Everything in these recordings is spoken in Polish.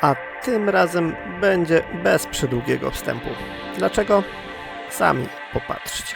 A tym razem będzie bez przydługiego wstępu. Dlaczego? Sami popatrzcie.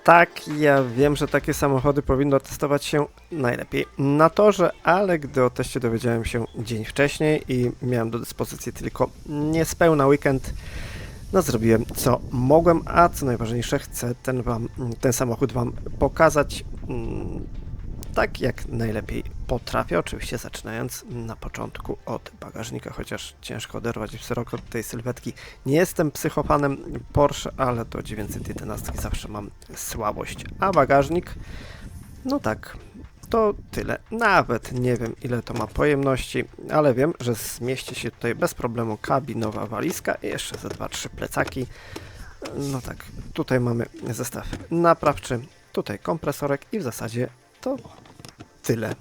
Tak, ja wiem, że takie samochody powinno testować się najlepiej na torze, ale gdy o teście dowiedziałem się dzień wcześniej i miałem do dyspozycji tylko niespełna weekend, no zrobiłem co mogłem, a co najważniejsze chcę ten samochód Wam pokazać tak jak najlepiej potrafię, oczywiście zaczynając na początku od bagażnika, chociaż ciężko oderwać wzrok od tej sylwetki. Nie jestem psychofanem Porsche, ale do 911 zawsze mam słabość, a bagażnik, no tak, to tyle. Nawet nie wiem ile to ma pojemności, ale wiem, że zmieści się tutaj bez problemu kabinowa walizka i jeszcze ze 2-3 plecaki. No tak, tutaj mamy zestaw naprawczy, tutaj kompresorek i w zasadzie to tyle.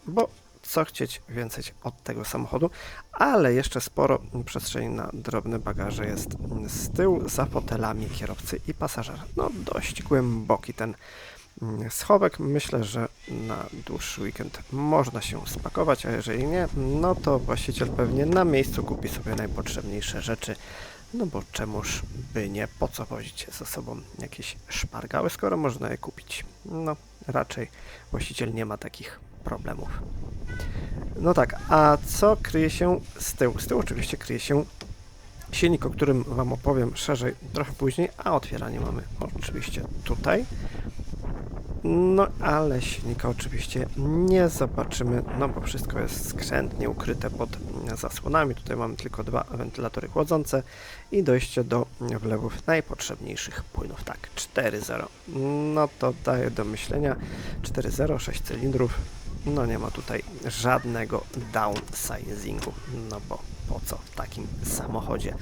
Bo co chcieć więcej od tego samochodu, ale jeszcze sporo przestrzeni na drobne bagaże jest z tyłu, za fotelami kierowcy i pasażera. No dość głęboki ten schowek. Myślę, że na dłuższy weekend można się spakować, a jeżeli nie, no to właściciel pewnie na miejscu kupi sobie najpotrzebniejsze rzeczy. No bo czemuż by nie, po co wozić ze sobą jakieś szpargały, skoro można je kupić. No raczej właściciel nie ma takich problemów. No tak, a co kryje się z tyłu? Z tyłu oczywiście kryje się silnik, o którym Wam opowiem szerzej trochę później, a otwieranie mamy oczywiście tutaj. No ale silnika oczywiście nie zobaczymy, no bo wszystko jest skrzętnie ukryte pod zasłonami. Tutaj mamy tylko 2 wentylatory chłodzące i dojście do wlewów najpotrzebniejszych płynów. Tak, 4.0. No to daje do myślenia. 4.0, 6 cylindrów. No nie ma tutaj żadnego downsizingu, no bo po co w takim samochodzie.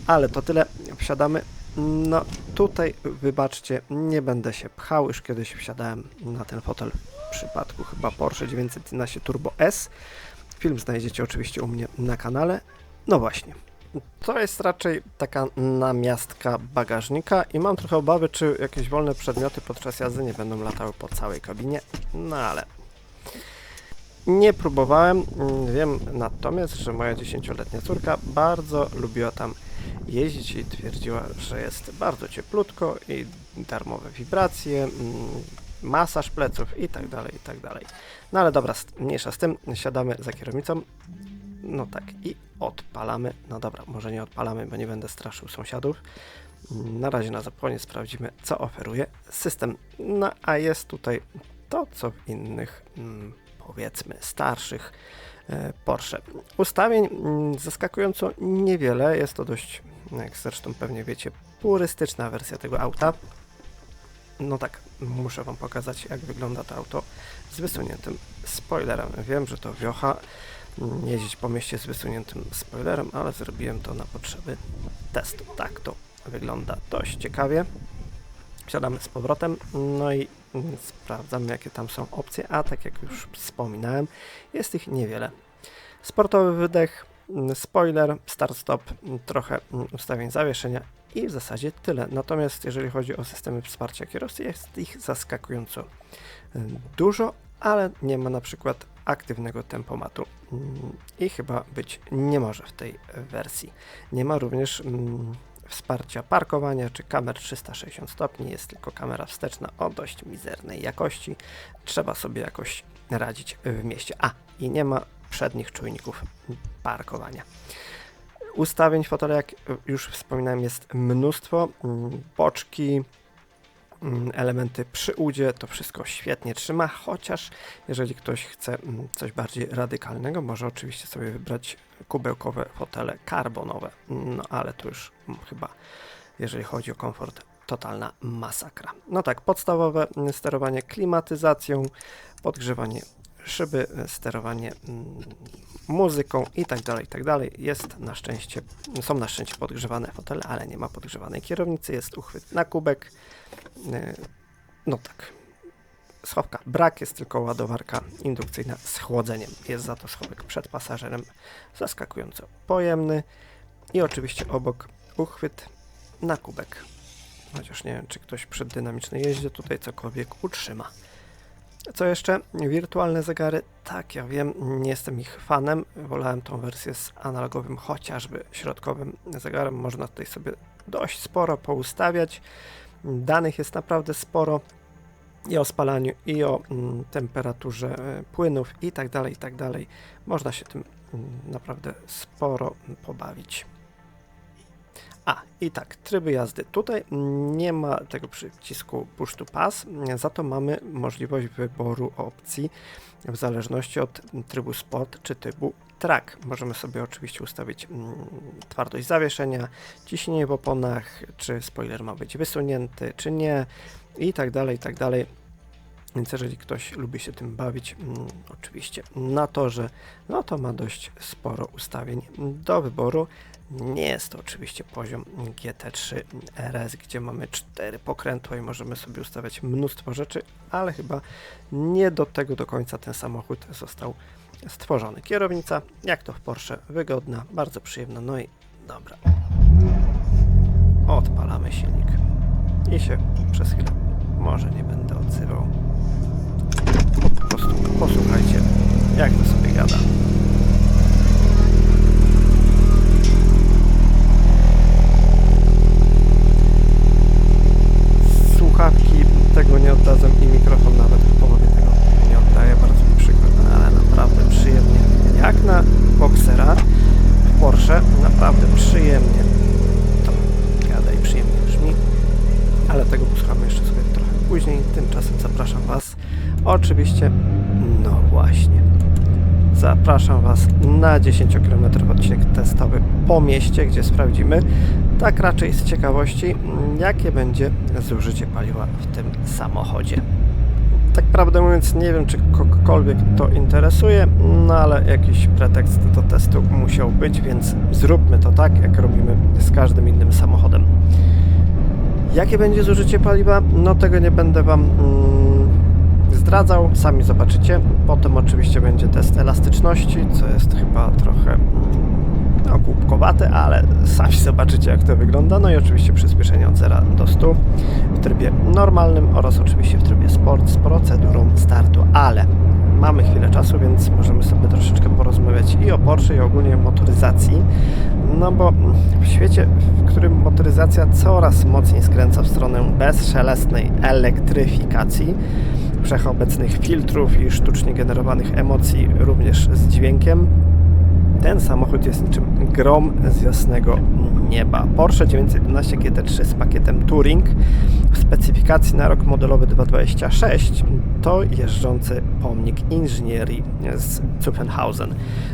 Ale to tyle, wsiadamy. No tutaj wybaczcie, nie będę się pchał, już kiedyś wsiadałem na ten fotel w przypadku chyba Porsche 911 Turbo S. Film znajdziecie oczywiście u mnie na kanale. No właśnie, to jest raczej taka namiastka bagażnika i mam trochę obawy, czy jakieś wolne przedmioty podczas jazdy nie będą latały po całej kabinie, no ale nie próbowałem. Wiem natomiast, że moja 10-letnia córka bardzo lubiła tam jeździć i twierdziła, że jest bardzo cieplutko i darmowe wibracje, masaż pleców i tak dalej, i tak dalej. No ale dobra, mniejsza z tym, siadamy za kierownicą No tak, i odpalamy. No dobra, może nie odpalamy, bo nie będę straszył sąsiadów. Na razie na zapłonie sprawdzimy, co oferuje system. No a jest tutaj to, co w innych, powiedzmy, starszych Porsche. Ustawień zaskakująco niewiele. Jest to dość, jak zresztą pewnie wiecie, purystyczna wersja tego auta. No tak, muszę wam pokazać, jak wygląda to auto z wysuniętym spoilerem. Wiem, że to wiocha jeździć po mieście z wysuniętym spoilerem, ale zrobiłem to na potrzeby testu. Tak to wygląda dość ciekawie. Wsiadamy z powrotem, no i sprawdzamy, jakie tam są opcje, a tak jak już wspominałem, jest ich niewiele. Sportowy wydech, spoiler, start-stop, trochę ustawień zawieszenia i w zasadzie tyle. Natomiast jeżeli chodzi o systemy wsparcia kierowcy, jest ich zaskakująco dużo, ale nie ma na przykład aktywnego tempomatu i chyba być nie może w tej wersji. Nie ma również wsparcia parkowania czy kamer 360 stopni, jest tylko kamera wsteczna o dość mizernej jakości. Trzeba sobie jakoś radzić w mieście. A, i nie ma przednich czujników parkowania. Ustawień fotela, jak już wspominałem, jest mnóstwo. Boczki, elementy przy udzie, to wszystko świetnie trzyma, chociaż jeżeli ktoś chce coś bardziej radykalnego, może oczywiście sobie wybrać kubełkowe fotele karbonowe, no ale to już chyba, jeżeli chodzi o komfort, totalna masakra. No tak, podstawowe sterowanie klimatyzacją, podgrzewanie szyby, sterowanie muzyką i tak dalej, jest na szczęście, są na szczęście podgrzewane fotele, ale nie ma podgrzewanej kierownicy, jest uchwyt na kubek, no tak, schowka brak, jest tylko ładowarka indukcyjna z chłodzeniem, jest za to schowek przed pasażerem, zaskakująco pojemny i oczywiście obok uchwyt na kubek, chociaż nie wiem, czy ktoś przy dynamicznej jeździe tutaj cokolwiek utrzyma. Co jeszcze? Wirtualne zegary. Tak, ja wiem, nie jestem ich fanem. Wolałem tą wersję z analogowym, chociażby środkowym zegarem. Można tutaj sobie dość sporo poustawiać. Danych jest naprawdę sporo i o spalaniu, i o temperaturze płynów i tak dalej. Można się tym naprawdę sporo pobawić. A, i tak, tryby jazdy. Tutaj nie ma tego przycisku Push to Pass, za to mamy możliwość wyboru opcji w zależności od trybu Sport czy trybu Track. Możemy sobie oczywiście ustawić twardość zawieszenia, ciśnienie w oponach, czy spoiler ma być wysunięty, czy nie i tak dalej. Więc jeżeli ktoś lubi się tym bawić, oczywiście na torze, no to ma dość sporo ustawień do wyboru. Nie jest to oczywiście poziom GT3 RS, gdzie mamy 4 pokrętła i możemy sobie ustawiać mnóstwo rzeczy, ale chyba nie do tego do końca ten samochód został stworzony. Kierownica, jak to w Porsche, wygodna, bardzo przyjemna, no i dobra. Odpalamy silnik i się przez chwilę może nie będę odzywał. Po prostu posłuchajcie, jak to sobie gada. Słuchawki tego nie oddadzą i mikrofon nawet w połowie tego nie oddaje, bardzo mi przykro, ale naprawdę przyjemnie. Jak na Boxera w Porsche, naprawdę przyjemnie to gada i przyjemnie brzmi, ale tego posłuchamy jeszcze sobie trochę później. Tymczasem zapraszam Was, oczywiście, no właśnie, zapraszam Was na 10-kilometrowy odcinek testowy po mieście, gdzie sprawdzimy, tak raczej z ciekawości, jakie będzie zużycie paliwa w tym samochodzie. Tak prawdę mówiąc, nie wiem, czy kogokolwiek to interesuje, no ale jakiś pretekst do testu musiał być, więc zróbmy to tak, jak robimy z każdym innym samochodem. Jakie będzie zużycie paliwa? No tego nie będę Wam zdradzał, sami zobaczycie. Potem oczywiście będzie test elastyczności, co jest chyba trochę głupkowate, ale sami zobaczycie, jak to wygląda. No i oczywiście przyspieszenie od 0 do 100 w trybie normalnym oraz oczywiście w trybie Sport z procedurą startu, ale mamy chwilę czasu, więc możemy sobie troszeczkę porozmawiać i o Porsche, i ogólnie o motoryzacji, no bo w świecie, w którym motoryzacja coraz mocniej skręca w stronę bezszelestnej elektryfikacji, wszechobecnych filtrów i sztucznie generowanych emocji również z dźwiękiem, ten samochód jest niczym grom z jasnego nieba. Porsche 911 GT3 z pakietem Touring w specyfikacji na rok modelowy 2026 to jeżdżący pomnik inżynierii z Zuffenhausen.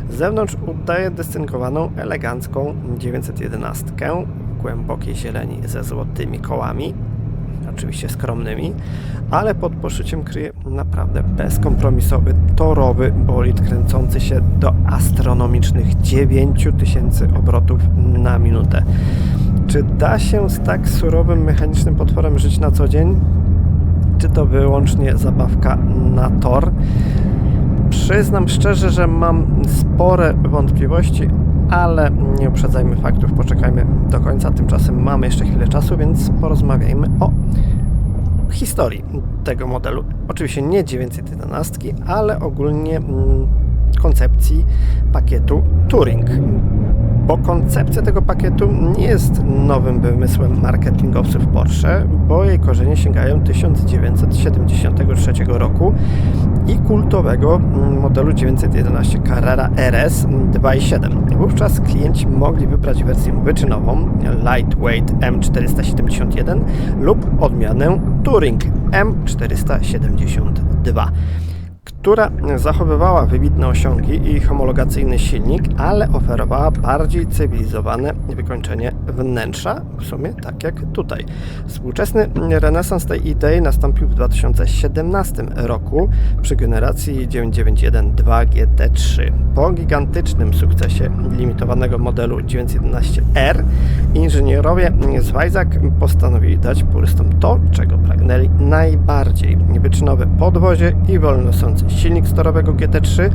Z zewnątrz udaje dystyngowaną, elegancką 911 w głębokiej zieleni ze złotymi kołami, oczywiście skromnymi, ale pod poszyciem kryje naprawdę bezkompromisowy, torowy bolid kręcący się do astronomicznych 9000 obrotów na minutę. Czy da się z tak surowym mechanicznym potworem żyć na co dzień? Czy to wyłącznie zabawka na tor? Przyznam szczerze, że mam spore wątpliwości, ale nie uprzedzajmy faktów, poczekajmy do końca. Tymczasem mamy jeszcze chwilę czasu, więc porozmawiajmy o historii tego modelu. Oczywiście nie 911, ale ogólnie koncepcji pakietu Touring. Bo koncepcja tego pakietu nie jest nowym wymysłem marketingowców Porsche, bo jej korzenie sięgają 1973 roku i kultowego modelu 911 Carrera RS 2.7. Wówczas klienci mogli wybrać wersję wyczynową Lightweight M471 lub odmianę Touring M472, która zachowywała wybitne osiągi i homologacyjny silnik, ale oferowała bardziej cywilizowane wykończenie wnętrza, w sumie tak jak tutaj. Współczesny renesans tej idei nastąpił w 2017 roku przy generacji 991-2 GT3. Po gigantycznym sukcesie limitowanego modelu 911R inżynierowie z Weissach postanowili dać purystom to, czego pragnęli najbardziej. Wyczynowe podwozie i wolnosący silnik storowego GT3,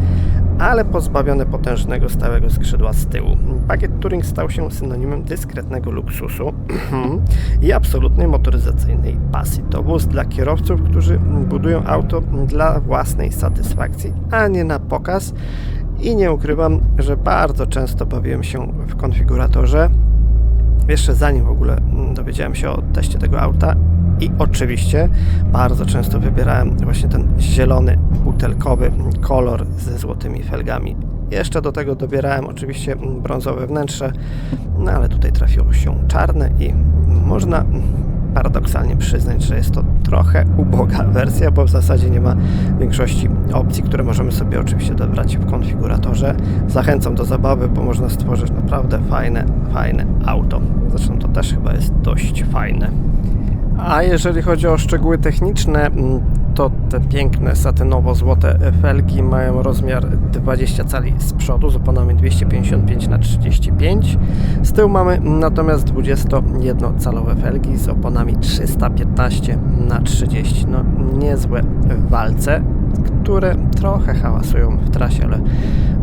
ale pozbawiony potężnego stałego skrzydła z tyłu. Pakiet Touring stał się synonimem dyskretnego luksusu i absolutnej motoryzacyjnej pasji. To wóz dla kierowców, którzy budują auto dla własnej satysfakcji, a nie na pokaz. I nie ukrywam, że bardzo często bawiłem się w konfiguratorze, jeszcze zanim w ogóle dowiedziałem się o teście tego auta. I oczywiście bardzo często wybierałem właśnie ten zielony, butelkowy kolor ze złotymi felgami. Jeszcze do tego dobierałem oczywiście brązowe wnętrze, no ale tutaj trafiło się czarne i można paradoksalnie przyznać, że jest to trochę uboga wersja, bo w zasadzie nie ma większości opcji, które możemy sobie oczywiście dobrać w konfiguratorze. Zachęcam do zabawy, bo można stworzyć naprawdę fajne auto. Zresztą to też chyba jest dość fajne. A jeżeli chodzi o szczegóły techniczne, to te piękne satynowo-złote felgi mają rozmiar 20 cali z przodu z oponami 255×35. Z tyłu mamy natomiast 21-calowe felgi z oponami 315×30. No niezłe walce, które trochę hałasują w trasie, ale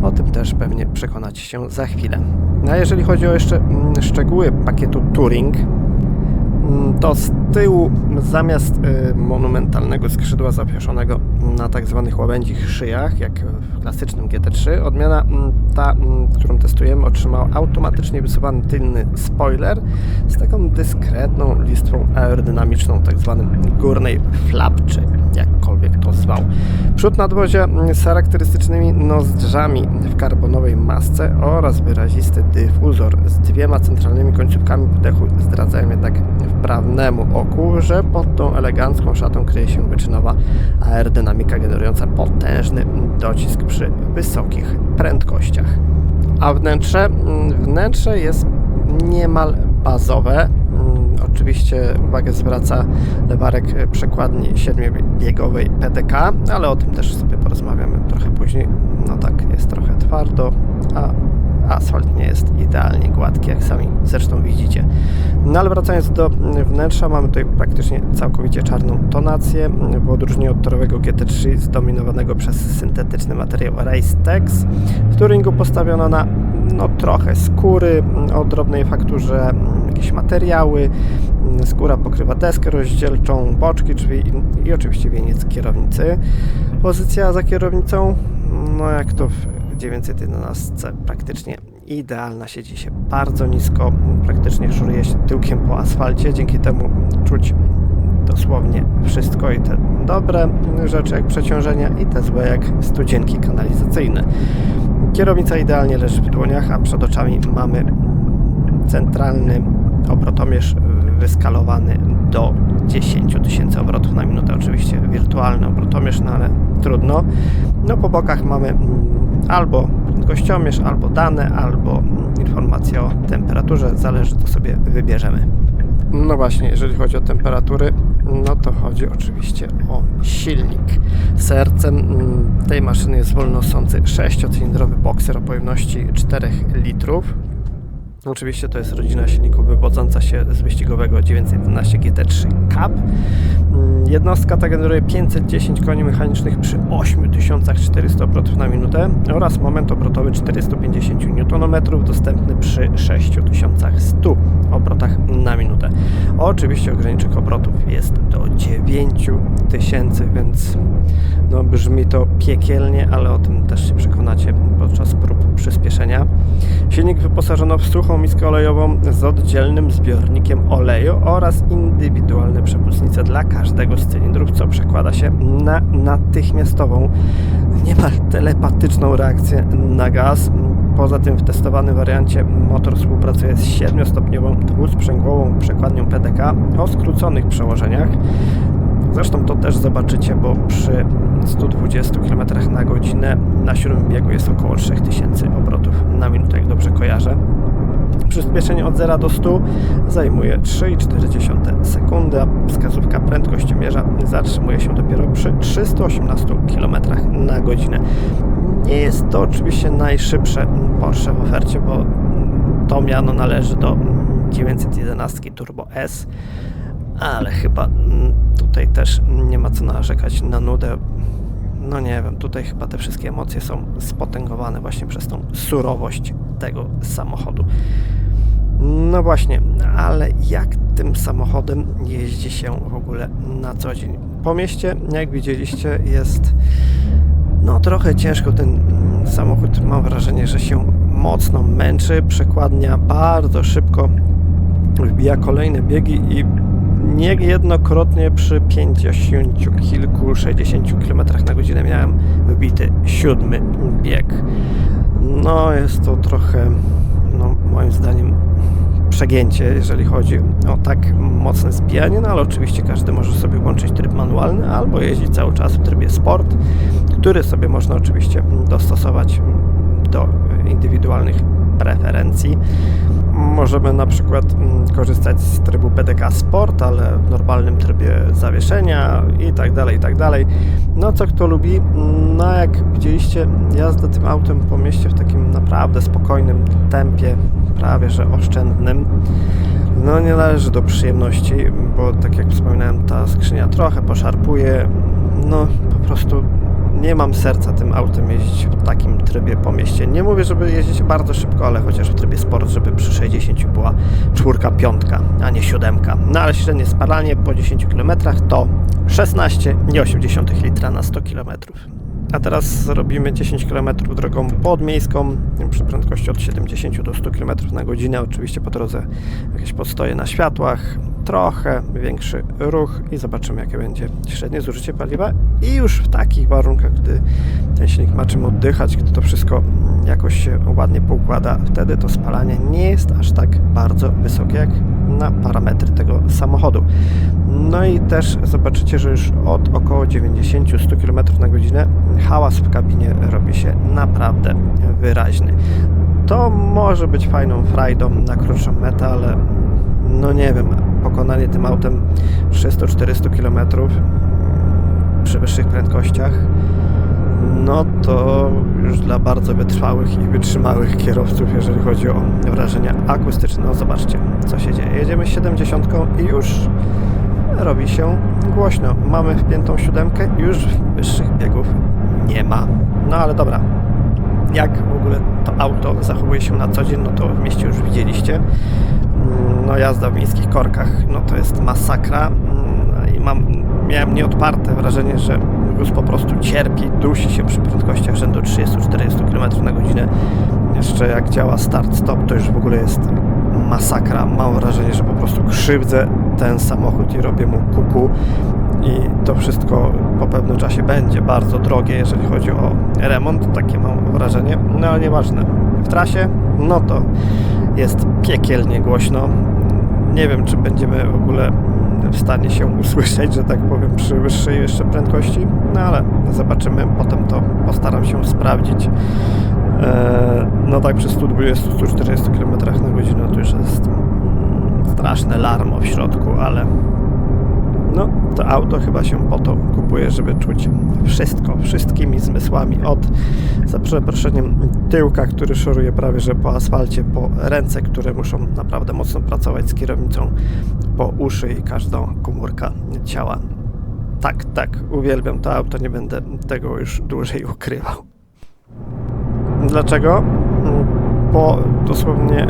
o tym też pewnie przekonacie się za chwilę. A jeżeli chodzi o jeszcze szczegóły pakietu Touring, to z tyłu zamiast monumentalnego skrzydła zawieszonego na tak zwanych łabędzich szyjach, jak w klasycznym GT3, odmiana ta, którą testujemy, otrzymała automatycznie wysuwany tylny spoiler z taką dyskretną listwą aerodynamiczną, tak zwanym górnej flap, czy jakkolwiek to zwał. Przód nadwozia z charakterystycznymi nozdrzami w karbonowej masce oraz wyrazisty dyfuzor z dwiema centralnymi końcówkami wydechu zdradzają jednak wprawnemu oku, że pod tą elegancką szatą kryje się wyczynowa aerodynamika generująca potężny docisk przy wysokich prędkościach. A wnętrze jest niemal bazowe. Oczywiście uwagę zwraca lewarek przekładni 7-biegowej PDK, ale o tym też sobie porozmawiamy trochę później. No tak, jest trochę twardo, a asfalt nie jest idealnie gładki, jak sami zresztą widzicie. No ale wracając do wnętrza, mamy tutaj praktycznie całkowicie czarną tonację, w odróżnieniu od torowego GT3 zdominowanego przez syntetyczny materiał Race-Tex. W Touringu postawiono na trochę skóry o drobnej fakturze, jakieś materiały. Skóra pokrywa deskę rozdzielczą, boczki drzwi i oczywiście wieniec kierownicy. Pozycja za kierownicą, no jak to w 911 praktycznie idealna, siedzi się bardzo nisko, praktycznie szuruje się tyłkiem po asfalcie, dzięki temu czuć dosłownie wszystko, i te dobre rzeczy jak przeciążenia, i te złe jak studzienki kanalizacyjne. Kierownica idealnie leży w dłoniach, a przed oczami mamy centralny obrotomierz wyskalowany do 10 000 obrotów na minutę. Oczywiście wirtualny obrotomierz, no ale trudno. No po bokach mamy albo prędkościomierz, albo dane, albo informacje o temperaturze. Zależy, co sobie wybierzemy. No właśnie, jeżeli chodzi o temperatury, no to chodzi oczywiście o silnik. Sercem tej maszyny jest wolnosący 6-cylindrowy bokser o pojemności 4 litrów. Oczywiście to jest rodzina silników wywodząca się z wyścigowego 911 GT3 Cup. Jednostka ta generuje 510 koni mechanicznych przy 8400 obrotów na minutę oraz moment obrotowy 450 Nm dostępny przy 6100 obrotach na minutę. Oczywiście ogranicznik obrotów jest do 9000, więc no brzmi to piekielnie, ale o tym też się przekonacie podczas prób przyspieszenia. Silnik wyposażono w suchą miskę olejową z oddzielnym zbiornikiem oleju oraz indywidualne przepustnice dla każdego z cylindrów, co przekłada się na natychmiastową, niemal telepatyczną reakcję na gaz. Poza tym w testowanym wariancie motor współpracuje z 7-stopniową dwusprzęgłową przekładnią PDK o skróconych przełożeniach. Zresztą to też zobaczycie, bo przy 120 km na godzinę na 7 biegu jest około 3000 obrotów na minutę, jak dobrze kojarzę. Przyspieszenie od 0 do 100 zajmuje 3,4 sekundy, a wskazówka prędkościomierza zatrzymuje się dopiero przy 318 km na godzinę. Nie jest to oczywiście najszybsze Porsche w ofercie, bo to miano należy do 911 Turbo S, ale chyba tutaj też nie ma co narzekać na nudę. No nie wiem, tutaj chyba te wszystkie emocje są spotęgowane właśnie przez tą surowość tego samochodu. No właśnie, ale jak tym samochodem jeździ się w ogóle na co dzień? Po mieście, jak widzieliście, jest no trochę ciężko. Ten samochód, mam wrażenie, że się mocno męczy, przekładnia bardzo szybko wbija kolejne biegi i niejednokrotnie przy 50 kilku, 60 km na godzinę miałem wbity 7. bieg. No jest to trochę, no moim zdaniem, przegięcie, jeżeli chodzi o tak mocne zbijanie, no ale oczywiście każdy może sobie włączyć tryb manualny albo jeździć cały czas w trybie sport, który sobie można oczywiście dostosować do indywidualnych preferencji. Możemy na przykład korzystać z trybu PDK Sport, ale w normalnym trybie zawieszenia i tak dalej. No co kto lubi. No jak widzieliście, jazda tym autem po mieście w takim naprawdę spokojnym tempie, prawie że oszczędnym, no nie należy do przyjemności, bo tak jak wspominałem, ta skrzynia trochę poszarpuje, no po prostu nie mam serca tym autem jeździć w takim trybie po mieście. Nie mówię, żeby jeździć bardzo szybko, ale chociaż w trybie sport, żeby przy 60 była 4, 5, a nie 7. No ale średnie spalanie po 10 km to 16,8 litra na 100 km. A teraz zrobimy 10 km drogą podmiejską przy prędkości od 70 do 100 km na godzinę. Oczywiście po drodze jakieś podstoje na światłach, trochę większy ruch i zobaczymy, jakie będzie średnie zużycie paliwa. I już w takich warunkach, gdy ten silnik ma czym oddychać, gdy to wszystko jakoś się ładnie poukłada, wtedy to spalanie nie jest aż tak bardzo wysokie jak na parametry tego samochodu. No i też zobaczycie, że już od około 90-100 km na godzinę hałas w kabinie robi się naprawdę wyraźny. To może być fajną frajdą na krótszą metę, ale no nie wiem, pokonanie tym autem 300-400 km przy wyższych prędkościach, no to już dla bardzo wytrwałych i wytrzymałych kierowców, jeżeli chodzi o wrażenia akustyczne. No zobaczcie, co się dzieje. Jedziemy z 70 i już robi się głośno. Mamy wpiętą 7 i już wyższych biegów nie ma. No ale dobra, jak w ogóle to auto zachowuje się na co dzień, no to w mieście już widzieliście. No jazda w miejskich korkach, no to jest masakra i miałem nieodparte wrażenie, że wóz po prostu cierpi, dusi się przy prędkościach rzędu 30-40 km na godzinę. Jeszcze jak działa start-stop, to już w ogóle jest masakra. Mam wrażenie, że po prostu krzywdzę ten samochód i robię mu kuku. i to wszystko po pewnym czasie będzie bardzo drogie, jeżeli chodzi o remont, takie mam wrażenie, no ale nieważne. W trasie, no to jest piekielnie głośno. Nie wiem, czy będziemy w ogóle w stanie się usłyszeć, że tak powiem, przy wyższej jeszcze prędkości, no ale zobaczymy, potem to postaram się sprawdzić. No tak przy 120-140 km na godzinę to już jest straszne larmo w środku, ale no to auto chyba się po to kupuje, żeby czuć wszystko, wszystkimi zmysłami, od, za przeproszeniem, tyłka, który szoruje prawie że po asfalcie, po ręce, które muszą naprawdę mocno pracować z kierownicą, po uszy i każdą komórkę ciała. Tak, uwielbiam to auto, nie będę tego już dłużej ukrywał. Dlaczego? Po dosłownie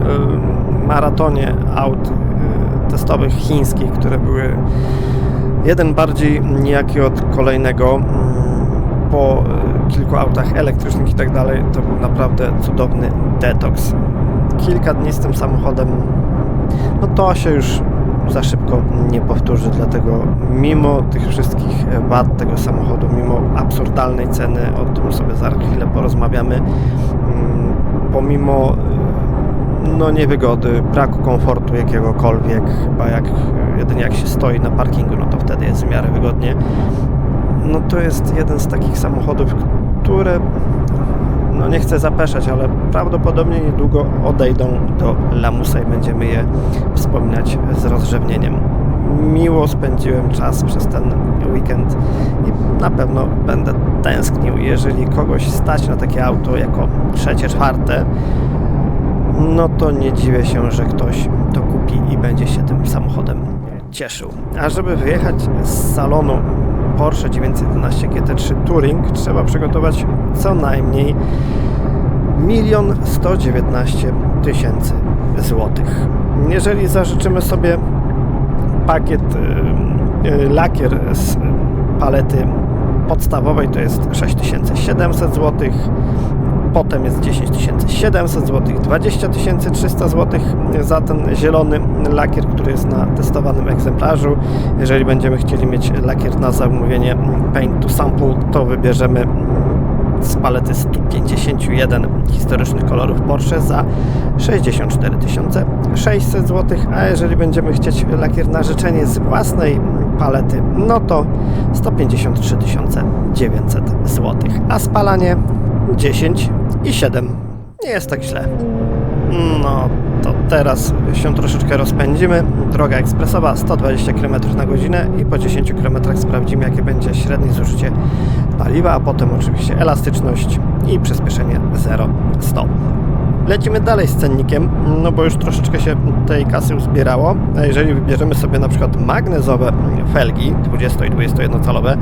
maratonie aut testowych chińskich, które były jeden bardziej nijaki od kolejnego, po kilku autach elektrycznych i tak dalej, to był naprawdę cudowny detoks. Kilka dni z tym samochodem, no to się już za szybko nie powtórzy, dlatego mimo tych wszystkich wad tego samochodu, mimo absurdalnej ceny, o tym sobie za chwilę porozmawiamy, pomimo no niewygody, braku komfortu jakiegokolwiek, chyba jedynie jak się stoi na parkingu, no to wtedy jest w miarę wygodnie. No to jest jeden z takich samochodów, które, no nie chcę zapeszać, ale prawdopodobnie niedługo odejdą do lamusa i będziemy je wspominać z rozrzewnieniem. Miło spędziłem czas przez ten weekend i na pewno będę tęsknił. Jeżeli kogoś stać na takie auto jako trzecie, czwarte, no to nie dziwię się, że ktoś to kupi i będzie się tym samochodem cieszył. A żeby wyjechać z salonu Porsche 911 GT3 Touring, trzeba przygotować co najmniej 1 119 000 złotych. Jeżeli zażyczymy sobie pakiet lakier z palety podstawowej, to jest 6700 zł, potem jest 10 700 zł, 20 300 zł za ten zielony lakier, który jest na testowanym egzemplarzu. Jeżeli będziemy chcieli mieć lakier na zamówienie Paint to Sample, to wybierzemy z palety 151 historycznych kolorów Porsche za 64 600 zł, a jeżeli będziemy chcieć lakier na życzenie z własnej palety, no to 153 900 zł, a spalanie 10 i 7. Nie jest tak źle. No to teraz się troszeczkę rozpędzimy. Droga ekspresowa 120 km na godzinę i po 10 km sprawdzimy, jakie będzie średnie zużycie paliwa, a potem oczywiście elastyczność i przyspieszenie 0-100. Lecimy dalej z cennikiem, no bo już troszeczkę się tej kasy uzbierało. A jeżeli wybierzemy sobie na przykład magnezowe felgi 20 i 21 calowe,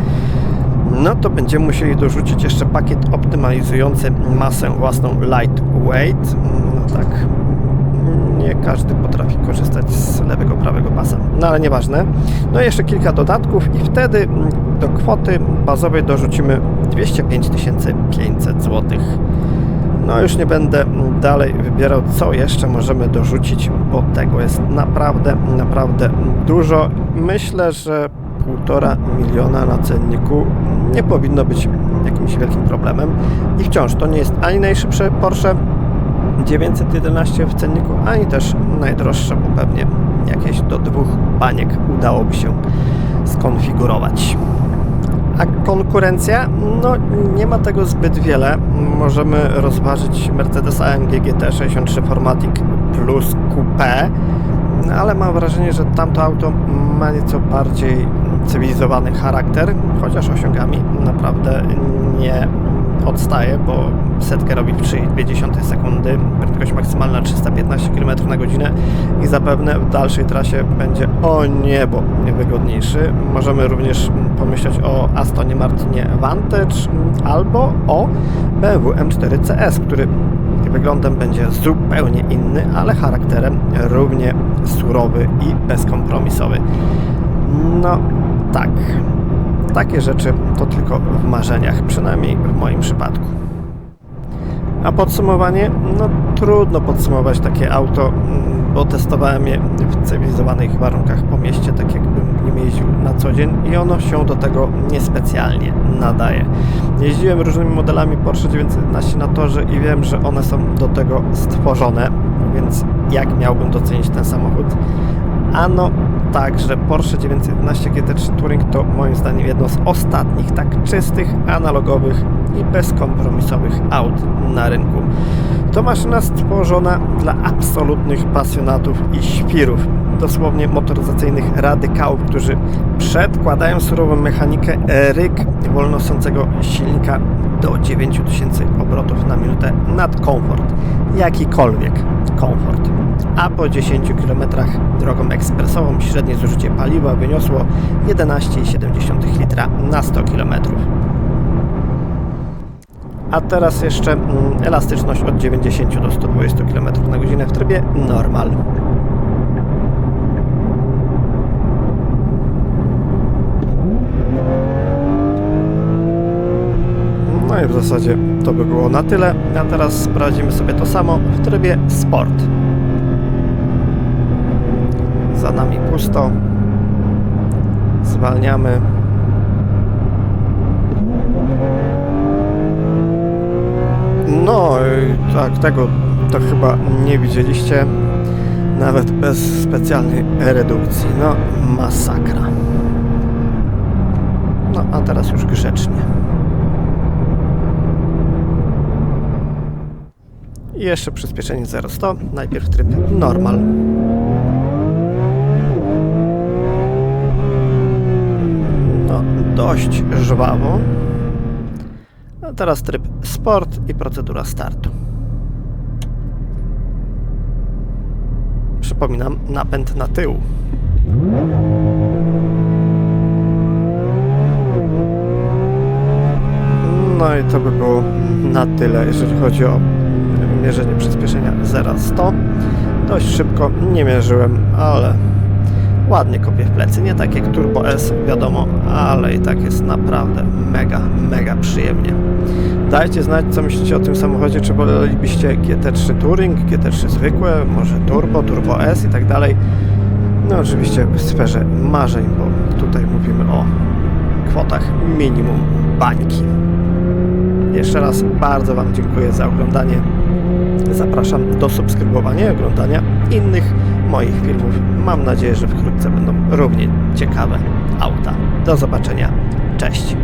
no to będziemy musieli dorzucić jeszcze pakiet optymalizujący masę własną lightweight. No tak, nie każdy potrafi korzystać z lewego, prawego pasa, no ale nieważne. No i jeszcze kilka dodatków i wtedy do kwoty bazowej dorzucimy 205 500 zł. No już nie będę dalej wybierał, co jeszcze możemy dorzucić, bo tego jest naprawdę dużo. Myślę, że 1,5 miliona na cenniku nie powinno być jakimś wielkim problemem i wciąż to nie jest ani najszybsze Porsche 911 w cenniku, ani też najdroższe, bo pewnie jakieś do 2 baniek udałoby się skonfigurować. A konkurencja? No nie ma tego zbyt wiele. Możemy rozważyć Mercedes AMG GT63 Formatic Plus Coupé, ale mam wrażenie, że tamto auto ma nieco bardziej cywilizowany charakter, chociaż osiągami naprawdę nie odstaje, bo setkę robi w 3,2 sekundy, prędkość maksymalna 315 km na godzinę i zapewne w dalszej trasie będzie o niebo wygodniejszy. Możemy również pomyśleć o Astonie Martinie Vantage albo o BMW M4 CS, który wyglądem będzie zupełnie inny, ale charakterem równie surowy i bezkompromisowy. No tak, takie rzeczy to tylko w marzeniach, przynajmniej w moim przypadku. A podsumowanie? No trudno podsumować takie auto bo testowałem je w cywilizowanych warunkach po mieście, tak jakbym nim jeździł na co dzień i ono się do tego niespecjalnie nadaje. Jeździłem różnymi modelami Porsche 911 na torze i wiem, że one są do tego stworzone, więc jak miałbym docenić ten samochód? Ano tak, że Porsche 911 GT3 Touring to moim zdaniem jedno z ostatnich tak czystych, analogowych i bezkompromisowych aut na rynku. To maszyna stworzona dla absolutnych pasjonatów i świrów, dosłownie motoryzacyjnych radykałów, którzy przedkładają surową mechanikę, ryk wolnosącego silnika do 9000 obrotów na minutę nad komfort, jakikolwiek komfort. A po 10 km drogą ekspresową średnie zużycie paliwa wyniosło 11,7 litra na 100 km. A teraz jeszcze elastyczność od 90 do 120 km na godzinę w trybie normal. No i w zasadzie to by było na tyle. A teraz sprawdzimy sobie to samo w trybie sport. Za nami pusto. Zwalniamy. No i tak, tego to chyba nie widzieliście. Nawet bez specjalnej redukcji. No, masakra. No, a teraz już grzecznie. I jeszcze przyspieszenie 0-100. Najpierw tryb normal. No, dość żwawo. A teraz tryb sport i procedura startu. Przypominam, napęd na tył. No i to by było na tyle, jeżeli chodzi o mierzenie przyspieszenia 0-100. Dość szybko, nie mierzyłem, ale ładnie kopię w plecy. Nie tak jak Turbo S, wiadomo, ale i tak jest naprawdę mega przyjemnie. Dajcie znać, co myślicie o tym samochodzie, czy wolelibyście GT3 Touring, GT3 zwykłe, może Turbo, Turbo S i tak dalej. No oczywiście w sferze marzeń, bo tutaj mówimy o kwotach minimum bańki. Jeszcze raz bardzo Wam dziękuję za oglądanie. Zapraszam do subskrybowania i oglądania innych moich filmów. Mam nadzieję, że wkrótce będą równie ciekawe auta. Do zobaczenia. Cześć!